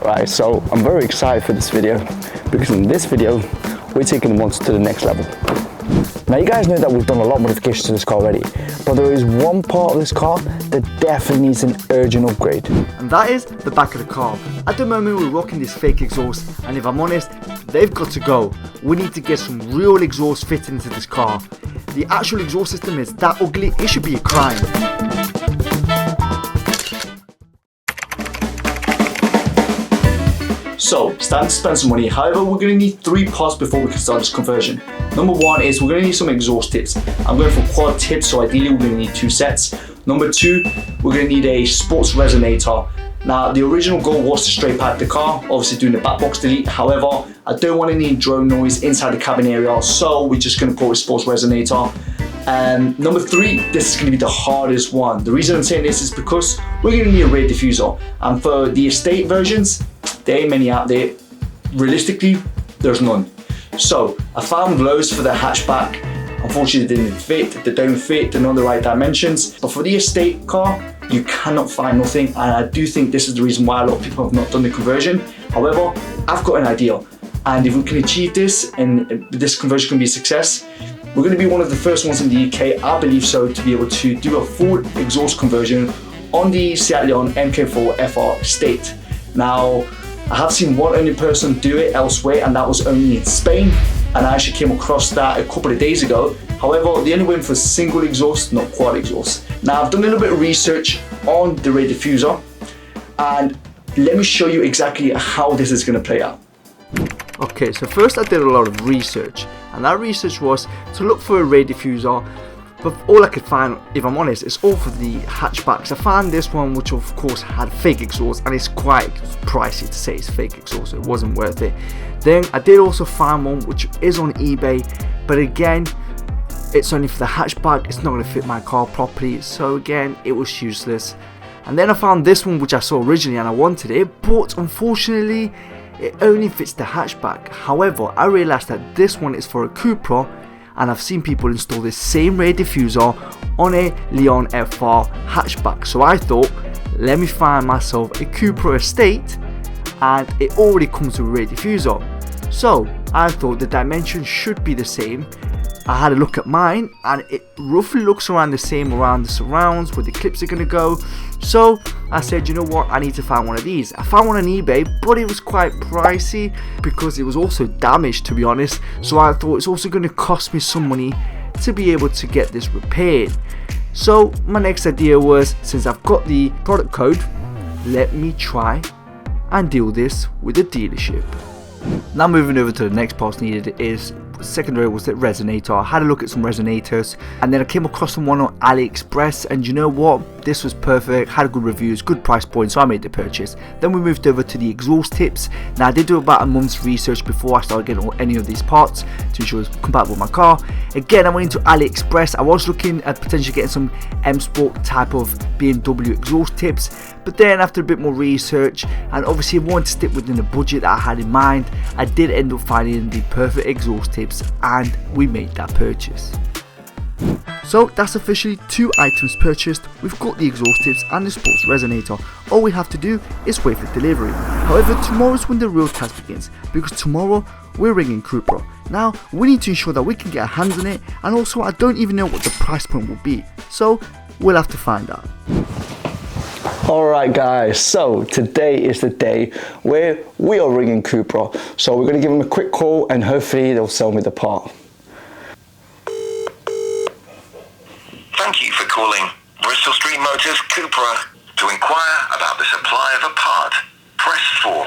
Right, so I'm very excited for this video because in this video we're taking the mods to the next level. Now you guys know that we've done a lot of modifications to this car already, but there is one part of this car that definitely needs an urgent upgrade. And that is the back of the car. At the moment we're rocking this fake exhaust, and if I'm honest, they've got to go. We need to get some real exhaust fitted into this car. The actual exhaust system is that ugly, it should be a crime. So, it's time to spend some money. However, we're going to need 3 parts before we can start this conversion. Number 1 is we're going to need some exhaust tips. I'm going for quad tips, so ideally we're going to need 2 sets. Number 2, we're going to need a sports resonator. Now, the original goal was to straight pipe the car, obviously doing the back box delete. However, I don't want any drone noise inside the cabin area, so we're just going to go with sports resonator. Number 3, this is going to be the hardest one. The reason I'm saying this is because we're going to need a rear diffuser. And for the estate versions, there ain't many out there. Realistically, there's none. So I found loads for the hatchback. Unfortunately, they didn't fit, they don't fit, they're not the right dimensions. But for the estate car, you cannot find nothing. And I do think this is the reason why a lot of people have not done the conversion. However, I've got an idea. And if we can achieve this and this conversion can be a success, we're going to be one of the first ones in the UK, I believe so, to be able to do a full exhaust conversion on the Seat Leon MK4 FR estate. Now, I have seen one only person do it elsewhere, and that was only in Spain, and I actually came across that a couple of days ago. However, they only went for single exhaust, not quad exhaust. Now, I've done a little bit of research on the rear diffuser, and let me show you exactly how this is going to play out. Okay, so first I did a lot of research, and that research was to look for a rear diffuser, but all I could find, if I'm honest, is all for the hatchbacks. I found this one which of course had fake exhaust, and it's quite pricey to say it's fake exhaust, so it wasn't worth it. Then I did also find one which is on eBay, but again, it's only for the hatchback, it's not going to fit my car properly, so again, it was useless. And then I found this one which I saw originally and I wanted it, but unfortunately, it only fits the hatchback. However, I realized that this one is for a Cupra, and I've seen people install this same rear diffuser on a Leon FR hatchback. So I thought, let me find myself a Cupra estate, and it already comes with a rear diffuser. So I thought the dimensions should be the same. I had a look at mine, and it roughly looks around the same around the surrounds where the clips are going to go. So I said, you know what, I need to find one of these. I found one on eBay, but it was quite pricey because it was also damaged, to be honest. So I thought it's also going to cost me some money to be able to get this repaired. So my next idea was, since I've got the product code, let me try and deal this with a dealership. Now moving over to the next part needed is secondary was the resonator. I had a look at some resonators, and then I came across one on AliExpress, and you know what, this was perfect, had good reviews, good price point, so I made the purchase. Then we moved over to the exhaust tips. Now I did do about a month's research before I started getting any of these parts to ensure it's compatible with my car. Again, I went into AliExpress. I was looking at potentially getting some M Sport type of BMW exhaust tips, but then after a bit more research, and obviously I wanted to stick within the budget that I had in mind, I did end up finding the perfect exhaust tips, and we made that purchase. So that's officially 2 items purchased. We've got the exhaust tips and the sports resonator. All we have to do is wait for delivery. However, tomorrow's when the real task begins, because tomorrow we're ringing Cupra. Now we need to ensure that we can get our hands on it, and also I don't even know what the price point will be, so we'll have to find out. Alright guys, so today is the day where we are ringing Cupra. So we're going to give them a quick call and hopefully they'll sell me the part. Thank you for calling Bristol Street Motors Cupra. To inquire about the supply of a part, press 4.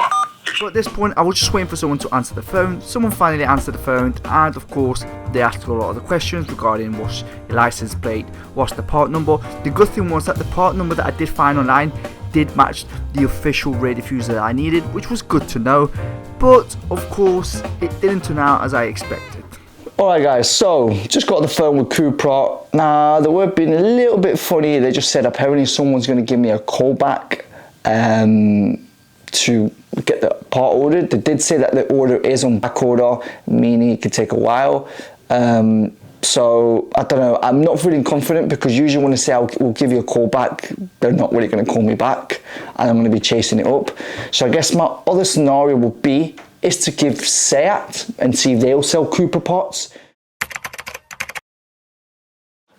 So at this point, I was just waiting for someone to answer the phone. Someone finally answered the phone, and of course, they asked a lot of the questions regarding what's your license plate, what's the part number. The good thing was that the part number that I did find online did match the official rear diffuser that I needed, which was good to know. But of course, it didn't turn out as I expected. Alright guys, so just got off the phone with Cupra. Now, they were being a little bit funny. They just said apparently someone's going to give me a call back to get the part ordered. They did say that the order is on back order, meaning it could take a while. So I don't know, I'm not feeling confident because usually when I say we'll give you a call back, they're not really going to call me back and I'm going to be chasing it up. So I guess my other scenario would be is to give Seat and see if they'll sell Cupra parts.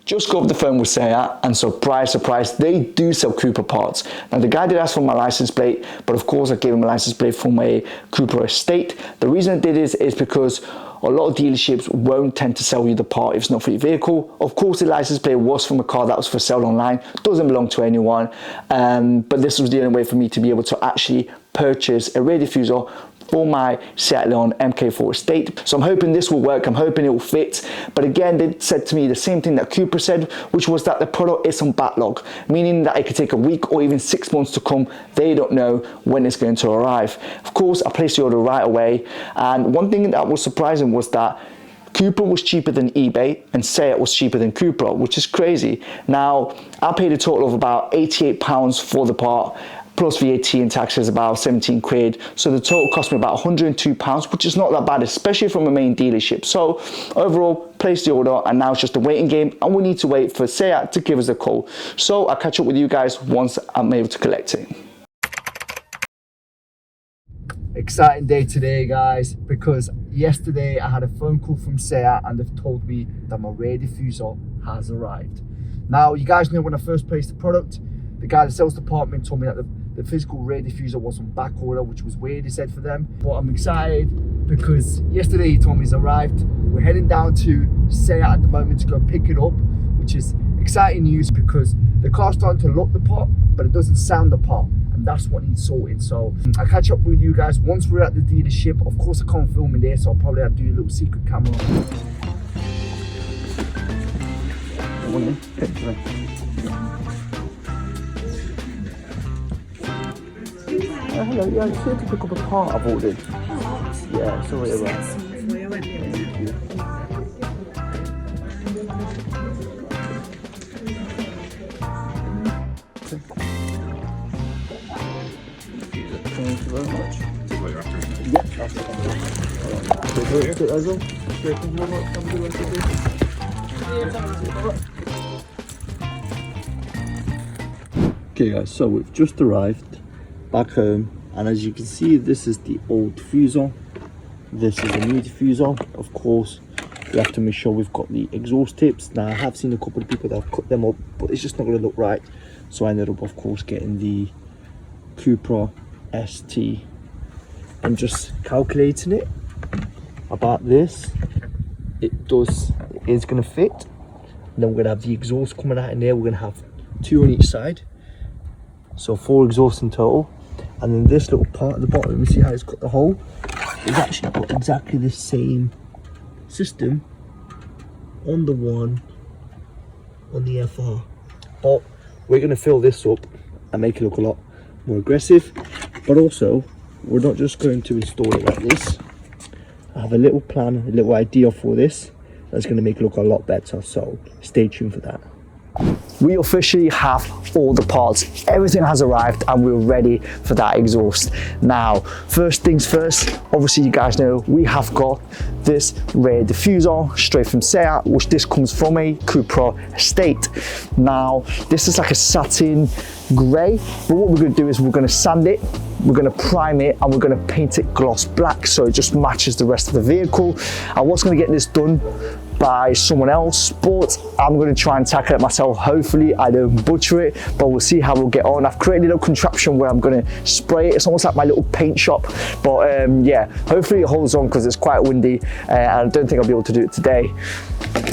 Just got off the phone with Seat and surprise, surprise, they do sell Cupra parts. Now the guy did ask for my license plate, but of course I gave him a license plate from a Cupra estate. The reason I did this is because a lot of dealerships won't tend to sell you the part if it's not for your vehicle. Of course the license plate was from a car that was for sale online, doesn't belong to anyone, but this was the only way for me to be able to actually purchase a rear diffuser for my Seat Leon MK4 estate. So I'm hoping this will work, I'm hoping it will fit. But again, they said to me the same thing that Cupra said, which was that the product is on backlog, meaning that it could take a week or even 6 months to come. They don't know when it's going to arrive. Of course, I placed the order right away. And one thing that was surprising was that Cupra was cheaper than eBay and Seat was cheaper than Cupra, which is crazy. Now, I paid a total of about £88 for the part, plus VAT and taxes about 17 quid. So the total cost me about £102, which is not that bad, especially from a main dealership. So overall, placed the order and now it's just a waiting game and we need to wait for Seat to give us a call. So I'll catch up with you guys once I'm able to collect it. Exciting day today, guys, because yesterday I had a phone call from Seat and they've told me that my rear diffuser has arrived. Now, you guys know when I first placed the product, the guy at the sales department told me that the physical rear diffuser was on back order, which was weird, he said, for them. But I'm excited because yesterday he told me it's arrived. We're heading down to Seat at the moment to go pick it up, which is exciting news because the car's starting to look the part, but it doesn't sound the part. And that's what needs sorted. So I'll catch up with you guys once we're at the dealership. Of course I can't film in there, so I'll probably have to do a little secret camera. Hello, yeah, I'm just here to pick up a part I've ordered. Yeah, sorry about that. Thank you very much. Yep, that's it. Okay guys, so we've just arrived back home and as you can see, this is the old diffuser, this is a new diffuser. Of course we have to make sure we've got the exhaust tips. Now I have seen a couple of people that have cut them up, but it's just not going to look right, so I ended up of course getting the Cupra ST and just calculating it about this. It is going to fit. And then we're going to have the exhaust coming out in there. We're going to have 2 on each side, so 4 exhausts in total. And then this little part at the bottom, you see how it's got the hole, it's actually got exactly the same system on the one on the FR, but we're going to fill this up and make it look a lot more aggressive. But also we're not just going to install it like this. I have a little plan, a little idea for this that's going to make it look a lot better, so stay tuned for that. We officially have all the parts, everything has arrived and we're ready for that exhaust. Now, first things first, obviously you guys know we have got this rear diffuser straight from Seat, which this comes from a Cupra estate. Now, this is like a satin grey, but what we're going to do is we're going to sand it, we're going to prime it, and we're going to paint it gloss black so it just matches the rest of the vehicle. I was going to get this done by someone else, but I'm going to try and tackle it myself. Hopefully I don't butcher it, but we'll see how we'll get on. I've created a little contraption where I'm going to spray it. It's almost like my little paint shop, but yeah, hopefully it holds on because it's quite windy and I don't think I'll be able to do it today.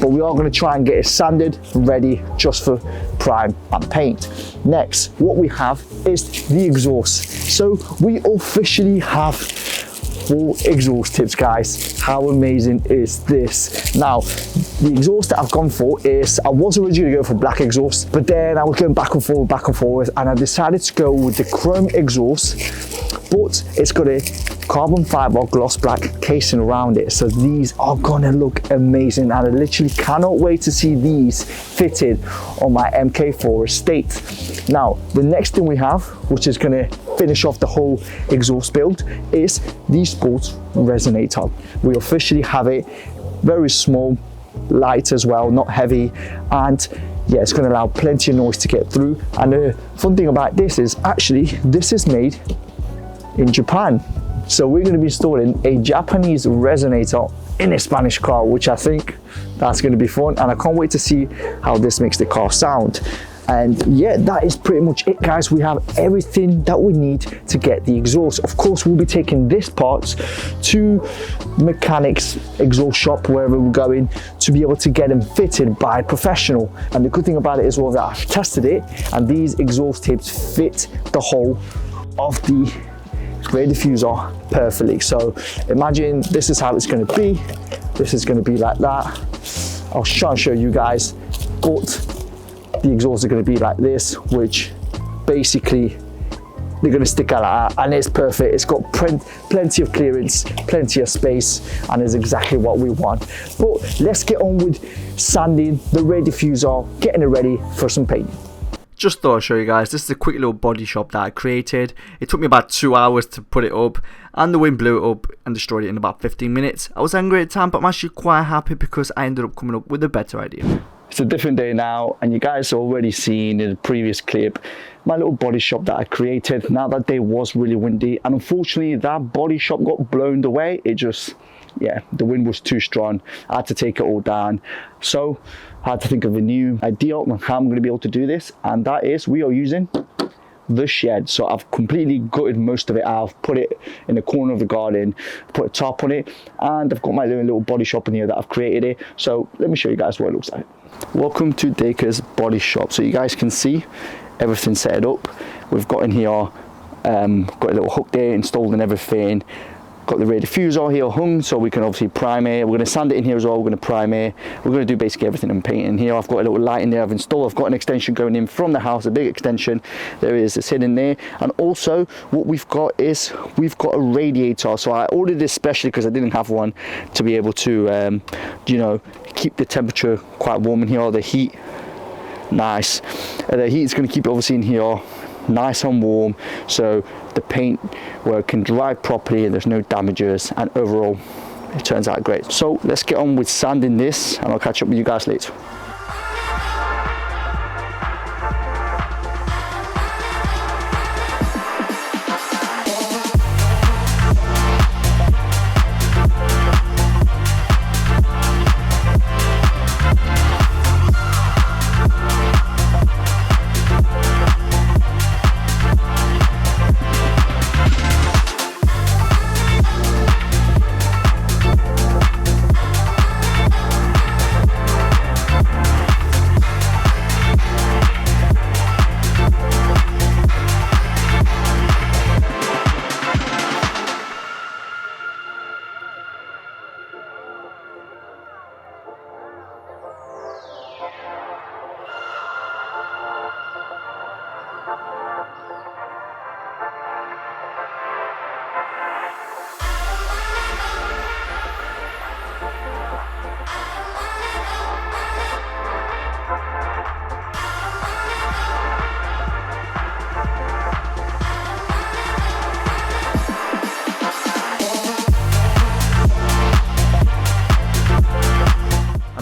But we are going to try and get it sanded, ready just for prime and paint. Next, what we have is the exhaust. So we officially have 4 exhaust tips, guys. How amazing is this? Now, the exhaust that I've gone for is, I was originally going for black exhaust, but then I was going back and forth, and I decided to go with the chrome exhaust, but it's got a carbon fiber gloss black casing around it. So these are gonna look amazing, and I literally cannot wait to see these fitted on my MK4 estate. Now, the next thing we have, which is gonna finish off the whole exhaust build, is the sports resonator. We officially have it, very small, light as well, not heavy, and yeah, it's going to allow plenty of noise to get through. And the fun thing about this is actually this is made in Japan, so we're going to be installing a Japanese resonator in a Spanish car, which I think that's going to be fun, and I can't wait to see how this makes the car sound. And yeah, that is pretty much it, guys. We have everything that we need to get the exhaust. Of course, we'll be taking this part to mechanics exhaust shop, wherever we're going, to be able to get them fitted by a professional. And the good thing about it is, well, that I've tested it, and these exhaust tips fit the hole of the rear diffuser perfectly. So imagine this is how it's going to be. This is going to be like that. I'll try and show you guys, but the exhausts are going to be like this, which basically they're going to stick out like that, and it's perfect. It's got plenty of clearance, plenty of space, and is exactly what we want. But let's get on with sanding the rear diffuser, getting it ready for some painting. Just thought I'd show you guys, this is a quick little body shop that I created. It took me about 2 hours to put it up, and the wind blew it up and destroyed it in about 15 minutes. I was angry at the time, but I'm actually quite happy because I ended up coming up with a better idea. It's a different day now, and you guys have already seen in the previous clip my little body shop that I created. Now that day was really windy, and unfortunately that body shop got blown away. It just, yeah, the wind was too strong. I had to take it all down, so I had to think of a new idea on how I'm going to be able to do this, and that is we are using the shed. So I've completely gutted most of it out. I've put it in the corner of the garden, put a top on it, and I've got my little body shop in here that I've created it. So let me show you guys what it looks like. Welcome to Dacker's Body Shop. So you guys can see everything set up. We've got in here, got a little hook there installed and everything. Got the rear diffuser here hung, so we can obviously prime it. We're going to sand it in here as well. We're going to prime it. We're going to do basically everything and paint in here. I've got a little light in there I've installed. I've got an extension going in from the house, a big extension. There is, it's hidden there. And also what we've got is we've got a radiator. So I ordered this specially because I didn't have one, to be able to you know, keep the temperature quite warm in here. The heat, nice. The heat is going to keep it obviously in here nice and warm, so the paint work can dry properly and there's no damages, and overall it turns out great. So let's get on with sanding this, and I'll catch up with you guys later.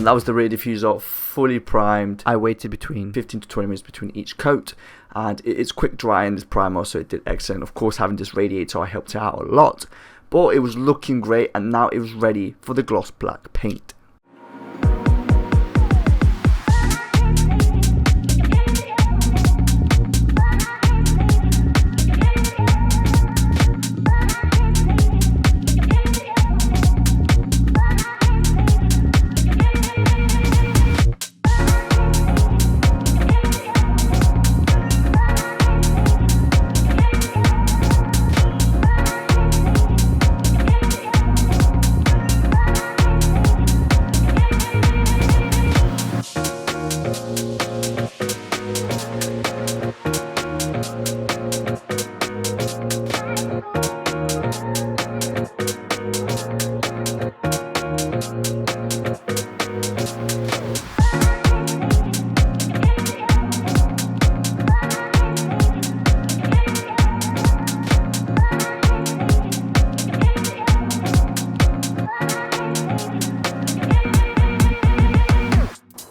That was the rear diffuser fully primed. I waited between 15 to 20 minutes between each coat, and it's quick drying this primer, so it did excellent. Of course, having this radiator helped it out a lot, but it was looking great, and now it was ready for the gloss black paint.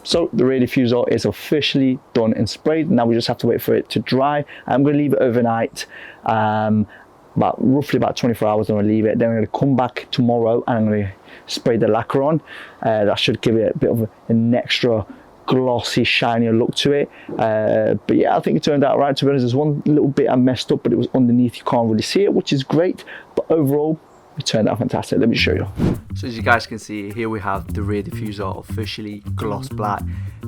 So the rear diffuser is officially done and sprayed. Now we just have to wait for it to dry. I'm going to leave it overnight, roughly about 24 hours. I'm going to leave it. Then I'm going to come back tomorrow and I'm going to spray the lacquer on. That should give it a bit of an extra glossy, shinier look to it. But yeah, I think it turned out right. To be honest, there's one little bit I messed up, but it was underneath. You can't really see it, which is great. But overall, it turned out fantastic. Let me show you. So as you guys can see, here we have the rear diffuser officially gloss black.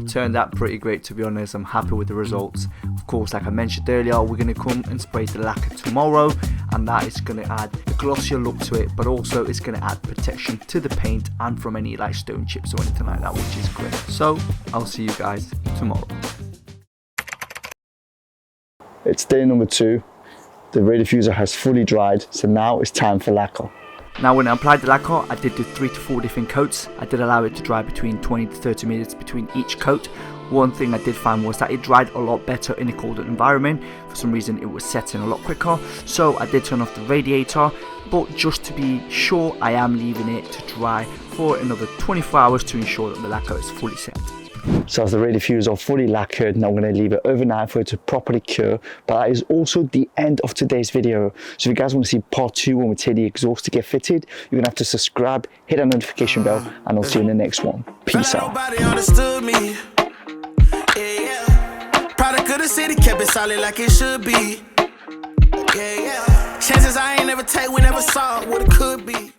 Turned out pretty great, to be honest. I'm happy with the results. Of course, like I mentioned earlier, we're going to come and spray the lacquer tomorrow, and that is going to add a glossier look to it, but also it's going to add protection to the paint and from any like stone chips or anything like that, which is great. So I'll see you guys tomorrow. It's day number 2. The rear diffuser has fully dried, so now it's time for lacquer. Now when I applied the lacquer, I did do 3 to 4 different coats. I did allow it to dry between 20 to 30 minutes between each coat. One thing I did find was that it dried a lot better in a colder environment. For some reason it was setting a lot quicker, so I did turn off the radiator, but just to be sure, I am leaving it to dry for another 24 hours to ensure that the lacquer is fully set. So as the rear diffuser fully lacquered, now I'm going to leave it overnight for it to properly cure. But that is also the end of today's video. So if you guys want to see part 2 when we take the exhaust to get fitted, you're going to have to subscribe, hit that notification bell, and I'll see you in the next one. Peace out. Nobody understood me. Yeah. Product of the city, kept it solid like it should be. Yeah. Chances I ain't never take, we never saw what it could be.